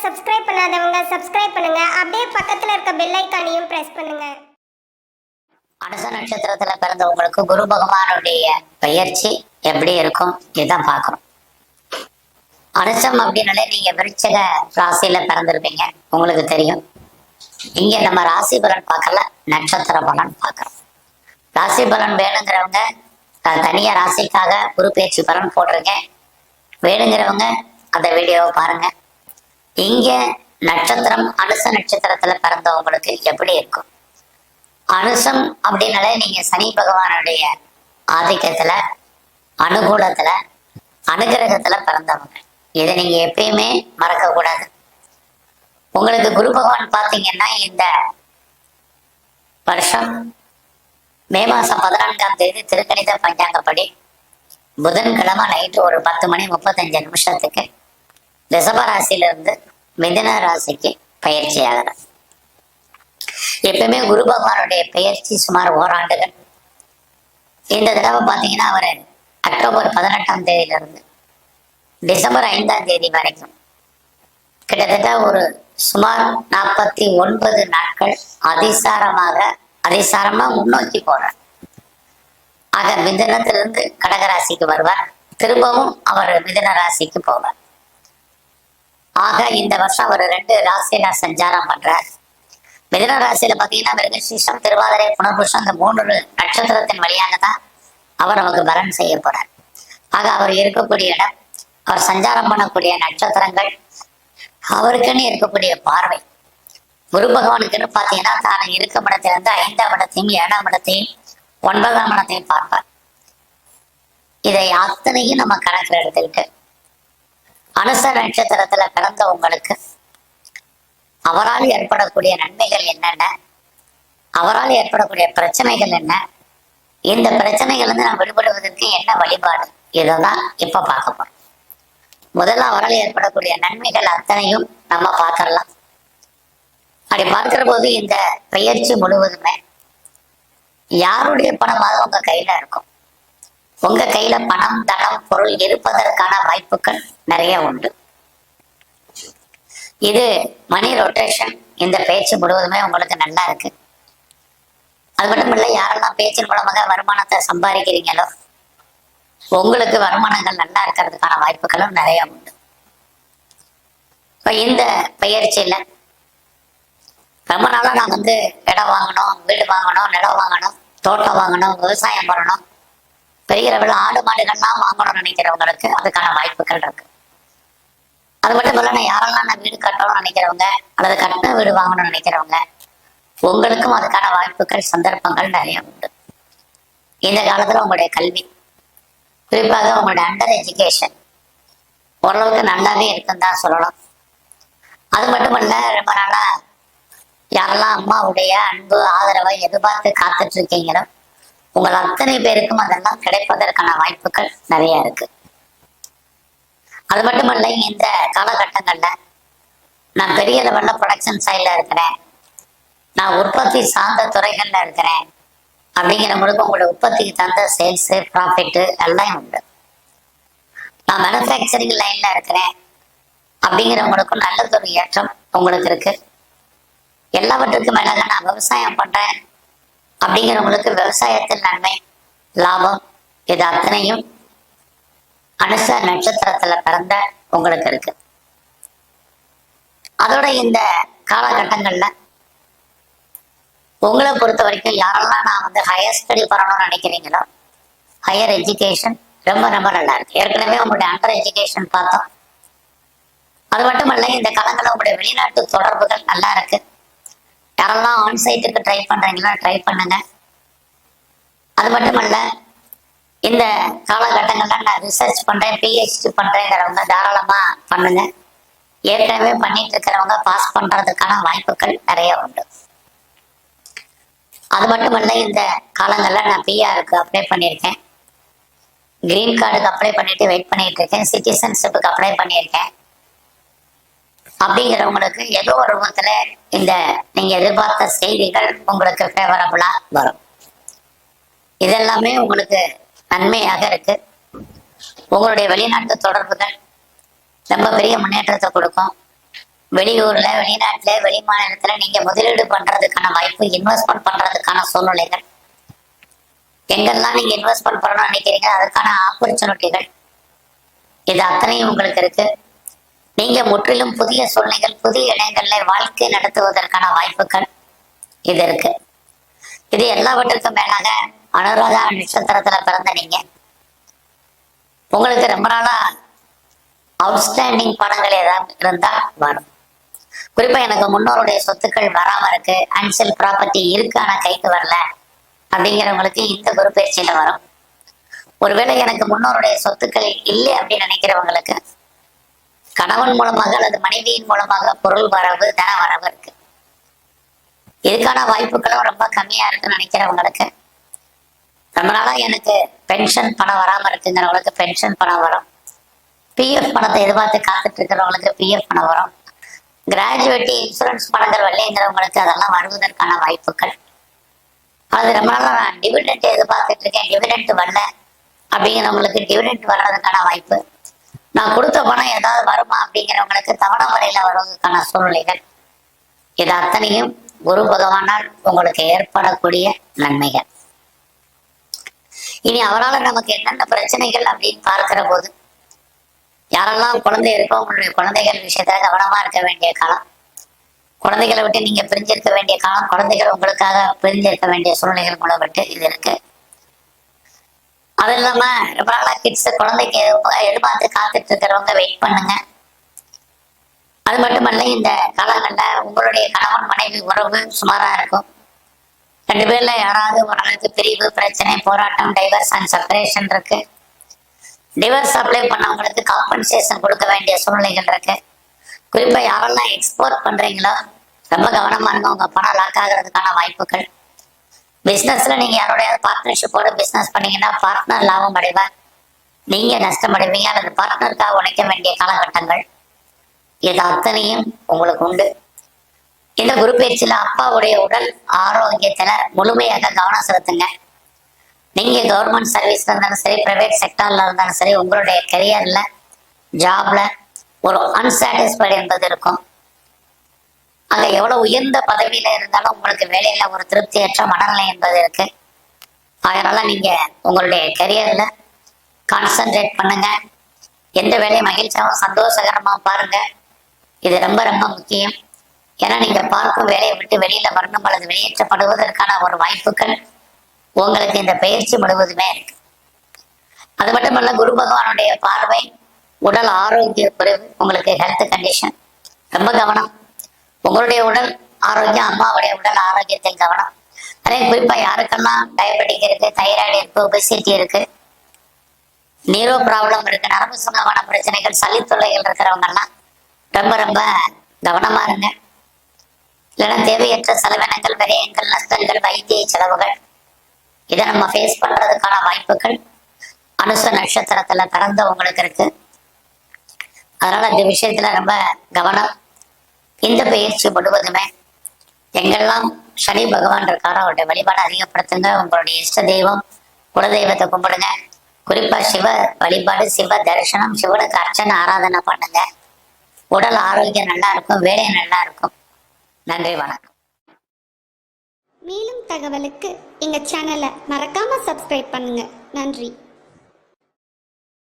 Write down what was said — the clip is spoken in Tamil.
சப்ஸ்கிரைப் பண்ணாதவங்க சப்ஸ்கிரைப் பண்ணுங்க. அப்படியே பக்கத்துல இருக்க பெல் ஐகானையும் பிரஸ் பண்ணுங்க. அனுச நட்சத்திரத்துல பிறந்தவங்களுக்கு குரு பகவானுடைய பெயர்ச்சி எப்படி இருக்கும் இதுதான் பார்க்கணும். அனுசம் அப்படின்னாலே நீங்க விருச்சக ராசியில பிறந்திருப்பீங்க, உங்களுக்கு தெரியும். இங்க நம்ம ராசி பலன் பார்க்கல, நட்சத்திர பலன் பார்க்கறோம். ராசி பலன் வேணுங்கிறவங்க தனியா ராசிக்காக குரு பேச்சு பலன் போட்டிருக்கேன், வேணுங்கிறவங்க அந்த வீடியோவை பாருங்க. இங்க நட்சத்திரம் அனுச நட்சத்திரத்துல பிறந்தவங்களுக்கு எப்படி இருக்கும்? அனுசம் அப்படின்னாலே நீங்க சனி பகவானுடைய ஆதிக்கத்துல, அனுகூலத்துல, அனுகிரகத்துல பிறந்தவங்க. இதை நீங்க எப்பயுமே மறக்க கூடாது. உங்களுக்கு குரு பகவான் பாத்தீங்கன்னா இந்த வருஷம் மே மாசம் 14ஆம் தேதி திருக்கணித பஞ்சாங்கப்படி புதன்கிழமை நைட்டு ஒரு 10:35 ரிஷப ராசியிலிருந்து மிதுன ராசிக்கு பயிற்சி ஆகிறார். எப்பயுமே குரு பகவானுடைய பெயர்ச்சி சுமார் ஓராண்டுகள். இந்த தடவை பார்த்தீங்கன்னா அவர் அக்டோபர் 18ஆம் தேதியிலிருந்து டிசம்பர் 5ஆம் தேதி வரைக்கும் கிட்டத்தட்ட ஒரு சுமார் 49 நாட்கள் அதிசாரமா முன்னோக்கி போறார். ஆக மிதுனத்திலிருந்து கடகராசிக்கு வருவார், திரும்பவும் அவர் மிதுன ராசிக்கு போவார். ஆக இந்த வருஷம் அவர் 2 ராசியில சஞ்சாரம் பண்றார். மிதுன ராசியில பாத்தீங்கன்னா மிருகசீஷம், திருவாதிரை, புனர்பூஷம், இந்த 3 நட்சத்திரத்தின் வழியாக தான் அவர் நமக்கு பலன் செய்ய போறார். ஆக அவர் இருக்கக்கூடிய இடம், அவர் சஞ்சாரம் பண்ணக்கூடிய நட்சத்திரங்கள், அவருக்குன்னு இருக்கக்கூடிய பார்வை, குரு பகவானுக்குன்னு பாத்தீங்கன்னா தான் இருக்கும் இடத்திலிருந்து 5ஆம் இடத்தையும் 7ஆம் இடத்தையும் 9ஆம் இடத்தையும் பார்ப்பார். இதை அத்தனையும் நம்ம கணக்கில் எடுத்துக்கிட்டு அனுச நட்சத்திரத்துல பிறந்த உங்களுக்கு அவரால் ஏற்படக்கூடிய நன்மைகள் என்னென்ன, அவரால் ஏற்படக்கூடிய பிரச்சனைகள் என்ன, இந்த பிரச்சனைகள் வந்து நாம் விடுபடுவதற்கு என்ன வழிபாடு, இதைதான் இப்ப பார்க்க போறோம். முதல்ல அவரால் ஏற்படக்கூடிய நன்மைகள் அத்தனையும் நம்ம பார்க்கலாம். அப்படி பார்க்கிற போது இந்த பெயர்ச்சி முழுவதுமே யாருடைய பணமாக உங்க கையில இருக்கும். உங்க கையில பணம், தனம், பொருள் இருப்பதற்கான வாய்ப்புகள் நிறைய உண்டு. இது மணி ரொட்டேஷன் இந்த பேச்சு முழுவதுமே உங்களுக்கு நல்லா இருக்கு. அது மட்டும் இல்லை, யாரெல்லாம் பேச்சின் மூலமாக வருமானத்தை சம்பாதிக்கிறீங்களோ உங்களுக்கு வருமானங்கள் நல்லா இருக்கிறதுக்கான வாய்ப்புகளும் நிறைய உண்டு. இப்ப இந்த பயிற்சியில ரொம்ப நாளா நான் வந்து இடம் வாங்கணும், வீடு வாங்கணும், நிலம் வாங்கணும், தோட்டம் வாங்கணும், விவசாயம் பண்ணணும், பெரிய அளவில் ஆடு மாடுகள்லாம் வாங்கணும்னு நினைக்கிறவங்களுக்கு அதுக்கான வாய்ப்புகள் இருக்கு. அது மட்டும் இல்லைன்னா யாரெல்லாம் நான் வீடு கட்டணும்னு நினைக்கிறவங்க அல்லது கட்டின வீடு வாங்கணும்னு நினைக்கிறவங்க உங்களுக்கும் அதுக்கான வாய்ப்புகள், சந்தர்ப்பங்கள் நிறைய உண்டு. இந்த காலத்துல உங்களுடைய கல்வி, குறிப்பாக உங்களுடைய அண்டர் எஜுகேஷன் ஓரளவுக்கு நல்லாவே இருக்குன்னு தான் சொல்லலாம். அது மட்டும் இல்ல, ரொம்ப நாளா யாரெல்லாம் அம்மாவுடைய அன்பு, ஆதரவை எதிர்பார்த்து காத்துட்டு இருக்கீங்களோ உங்கள் அத்தனை பேருக்கும் அதெல்லாம் கிடைப்பதற்கான வாய்ப்புகள் நிறைய இருக்கு. அது மட்டுமல்ல, இந்த காலகட்டங்கள்ல நான் பெரிய லெவல்ல ப்ரொடக்ஷன் சைட்ல இருக்கிறேன், நான் உற்பத்தி சார்ந்த துறைகள்ல இருக்கிறேன் அப்படிங்கிறவங்களுக்கு உங்களுடைய உற்பத்திக்கு தகுந்த சேல்ஸ், ப்ராஃபிட் எல்லாம் உண்டு. நான் மேனுஃபேக்சரிங் லைன்ல இருக்கிறேன் அப்படிங்கிறவங்களுக்கும் நல்லதொரு ஏற்றம் உங்களுக்கு இருக்கு. எல்லாவற்றுக்கும் மேலாக நான் விவசாயம் பண்றேன் அப்படிங்கிறவங்களுக்கு விவசாயத்தில் நன்மை, லாபம், இது அத்தனையும் அனுச நட்சத்திரத்துல பிறந்த உங்களுக்கு இருக்கு. அதோட இந்த காலகட்டங்கள்ல உங்களை பொறுத்த வரைக்கும் யாரெல்லாம் நான் வந்து ஹையர் ஸ்டடி பண்ணணும்னு நினைக்கிறீங்களோ ஹையர் எஜுகேஷன் ரொம்ப ரொம்ப நல்லா இருக்கு. ஏற்கனவே உங்களுடைய அண்டர் எஜுகேஷன் பார்த்தோம். அது மட்டுமல்ல, இந்த காலங்களில் உங்களுடைய வெளிநாட்டு தொடர்புகள் நல்லா இருக்கு. யாரெல்லாம் ஆன்சைட்டுக்கு ட்ரை பண்றீங்களோ ட்ரை பண்ணுங்க. அது மட்டுமல்ல, இந்த காலகட்டங்கள்ல நான் ரிசர்ச் பண்றேன், பிஹெச்டி பண்றேங்கிறவங்க தாராளமா பண்ணுங்க. ஏற்கனவே பண்ணிட்டு இருக்கிறவங்க பாஸ் பண்றதுக்கான வாய்ப்புகள் நிறைய உண்டு. அது மட்டுமல்ல, இந்த காலங்களில் நான் பிஆருக்கு அப்ளை பண்ணியிருக்கேன், கிரீன் கார்டுக்கு அப்ளை பண்ணிட்டு வெயிட் பண்ணிட்டு இருக்கேன், சிட்டிசன்ஷிப்புக்கு அப்ளை பண்ணியிருக்கேன் அப்படிங்கிறவங்களுக்கு ஏதோ ஒரு ரூபத்துல இந்த நீங்க எதிர்பார்த்த செய்திகள் உங்களுக்கு ஃபேவரபிளா வரும். இதெல்லாமே உங்களுக்கு நன்மையாக இருக்கு. உங்களுடைய வெளிநாட்டு தொடர்புகள் ரொம்ப பெரிய முன்னேற்றத்தை கொடுக்கும். வெளியூர்ல, வெளிநாட்டுல, வெளி மாநிலத்துல நீங்க முதலீடு பண்றதுக்கான வாய்ப்பு, இன்வெஸ்ட்மெண்ட் பண்றதுக்கான சூழ்நிலைகள், எங்கெல்லாம் நீங்க இன்வெஸ்ட்மெண்ட் பண்ணணும்னு நினைக்கிறீங்க அதுக்கான ஆப்பர்ச்சுனிட்டிகள், இது அத்தனையும் உங்களுக்கு இருக்கு. நீங்க முற்றிலும் புதிய சூழ்நிலைகள், புதிய இடங்கள்ல வாழ்க்கை நடத்துவதற்கான வாய்ப்புகள் இது இருக்கு. இது எல்லாவற்றுக்கும் மேலாக அனுராதா நட்சத்திரத்துல பிறந்த நீங்க, உங்களுக்கு ரொம்ப நாளா அவுட்ஸ்டாண்டிங் பணங்கள் ஏதாவது இருந்தா வரும். குறிப்பா எனக்கு முன்னோருடைய சொத்துக்கள் வராம இருக்கு, அன்செல் ப்ராப்பர்ட்டி இருக்கு ஆனா கைக்கு வரல அப்படிங்கிறவங்களுக்கு இந்த குரு பயிற்சியில வரும். ஒருவேளை எனக்கு முன்னோருடைய சொத்துக்கள் இல்லை அப்படின்னு நினைக்கிறவங்களுக்கு கணவன் மூலமாக அல்லது மனைவியின் மூலமாக பொருள் வரவு, தன வரவு இருக்கு. இதுக்கான வாய்ப்புகளும் ரொம்ப கம்மியா இருக்குன்னு நினைக்கிறவங்களுக்கு, ரொம்ப நாளா எனக்கு பென்ஷன் பணம் வராம இருக்குங்கிறவங்களுக்கு பென்ஷன் பணம் வரும். பிஎஃப் பணத்தை எதிர்பார்த்து காத்துட்டு இருக்கிறவங்களுக்கு பிஎஃப் பணம் வரும். கிராஜுவேட்டி இன்சூரன்ஸ் பணங்கள் வரலைங்கிறவங்களுக்கு அதெல்லாம் வருவதற்கான வாய்ப்புகள். அது ரொம்ப நாளா நான் டிவிடெண்ட் எதிர்பார்த்துட்டு இருக்கேன், டிவிடெண்ட் வரல அப்படிங்கிறவங்களுக்கு டிவிடெண்ட் வர்றதுக்கான வாய்ப்பு. நான் கொடுத்த பணம் ஏதாவது வருமா அப்படிங்கிறவங்களுக்கு தவணை முறையில வருவதற்கான சூழ்நிலைகள், இது அத்தனையும் குரு பகவானால் உங்களுக்கு ஏற்படக்கூடிய நன்மைகள். இனி அவரால் நமக்கு என்னென்ன பிரச்சனைகள் அப்படின்னு பார்க்கிற போது, யாரெல்லாம் குழந்தை இருக்கோ உங்களுடைய குழந்தைகள் விஷயத்துல கவனமா இருக்க வேண்டிய காலம். குழந்தைகளை விட்டு நீங்க பிரிஞ்சிருக்க வேண்டிய காலம், குழந்தைகள் உங்களுக்காக பிரிஞ்சிருக்க வேண்டிய சூழ்நிலைகள் மூலப்பட்டு இது இருக்கு. அது இல்லாம ரொம்ப நாளா கிட்ஸ் குழந்தைக்கு எதிர்பார்த்து காத்துட்டு இருக்கிறவங்க வெயிட் பண்ணுங்க. அது மட்டுமல்ல, இந்த காலங்கள்ல உங்களுடைய கணவன் மனைவி உறவு சுமாரா இருக்கும். ரெண்டு பேர்ல யாராவது ஓரளவுக்கு பிரிவு, பிரச்சனை, போராட்டம், டைவர்ஸ் அண்ட் செப்பரேஷன் இருக்கு. டிவர்ஸ் அப்ளை பண்ணவங்களுக்கு காம்பன்சேஷன் கொடுக்க வேண்டிய சூழ்நிலைகள் இருக்கு. குறிப்பா யாரெல்லாம் எக்ஸ்போர்ட் பண்றீங்களோ ரொம்ப கவனமா இருங்க, உங்க பணம் லாக் ஆகிறதுக்கான வாய்ப்புகள். பிசினஸ்ல நீங்க யாரோடைய பார்ட்னர்ஷிப்போட பிசினஸ் பண்ணீங்கன்னா பார்ட்னர் லாபம் அடைவார், நீங்க நஷ்டம் அடைவீங்க அல்லது பார்ட்னருக்காக உழைக்க வேண்டிய காலகட்டங்கள், இது அத்தனையும் உங்களுக்கு உண்டு. இந்த குரு பயிற்சியில அப்பாவுடைய உடல் ஆரோக்கியத்துல முழுமையாக கவனம் செலுத்துங்க. நீங்க கவர்மெண்ட் சர்வீஸ்ல இருந்தாலும் சரி, பிரைவேட் செக்டார்ல இருந்தாலும் சரி, உங்களுடைய கெரியர்ல, ஜாப்ல ஒரு அன்சாட்டிஸ்ஃபைடு என்பது இருக்கும். அங்க எவ்வளவு உயர்ந்த பதவியில இருந்தாலும் உங்களுக்கு வேலையில ஒரு திருப்தியற்ற மனநிலை என்பது இருக்கு. அதனால நீங்க உங்களுடைய கெரியர்ல கான்சென்ட்ரேட் பண்ணுங்க. எந்த வேலையை மகிழ்ச்சியாகவும் சந்தோஷகரமா பாருங்க, இது ரொம்ப ரொம்ப முக்கியம். ஏன்னா நீங்க பார்க்கும் வேலையை விட்டு வெளியில வரணும் அல்லது வெளியேற்றப்படுவதற்கான ஒரு வாய்ப்புகள் உங்களுக்கு இந்த பயிற்சி முழுவதுமே இருக்கு. அது மட்டுமல்ல, குரு பகவானுடைய பார்வை உடல் ஆரோக்கிய குறைவு, உங்களுக்கு ஹெல்த் கண்டிஷன் ரொம்ப கவனம். உங்களுடைய உடல் ஆரோக்கியம், அம்மாவுடைய உடல் ஆரோக்கியத்தில் கவனம். அதே குறிப்பா யாருக்கெல்லாம் டயபெட்டிக் இருக்கு, தைராய்டு இருக்கு, ஒபிசிட்டி இருக்கு, நீரோ ப்ராப்ளம் இருக்கு, நரம்பு சம்பந்தமான பிரச்சனைகள், சளி தொல்லைகள் இருக்கிறவங்க எல்லாம் ரொம்ப ரொம்ப கவனமா இருங்க. இல்லைன்னா தேவையற்ற செலவினங்கள், விரயங்கள், நஷ்டங்கள், வைத்திய செலவுகள், இதை நம்ம ஃபேஸ் பண்றதுக்கான வாய்ப்புகள் அனுச நட்சத்திரத்துல பிறந்த உங்களுக்கு இருக்கு. அதனால இந்த விஷயத்துல ரொம்ப கவனம். இந்த பயிற்சி முழுவதுமே எங்கெல்லாம் சனி பகவான் இருக்காரோ அவருடைய வழிபாடு அதிகப்படுத்துங்க. உங்களுடைய இஷ்ட தெய்வம், குலதெய்வத்தை கும்பிடுங்க. குறிப்பா சிவ வழிபாடு, சிவ தரிசனம், சிவனுக்கு அர்ச்சனை ஆராதனை பண்ணுங்க. உடல் ஆரோக்கியம் நல்லா இருக்கும், வேலை நல்லா இருக்கும். நன்றி, வணக்கம். மேலும் தகவலுக்கு எங்க சேனலை மறக்காம சப்ஸ்கிரைப் பண்ணுங்க. நன்றி.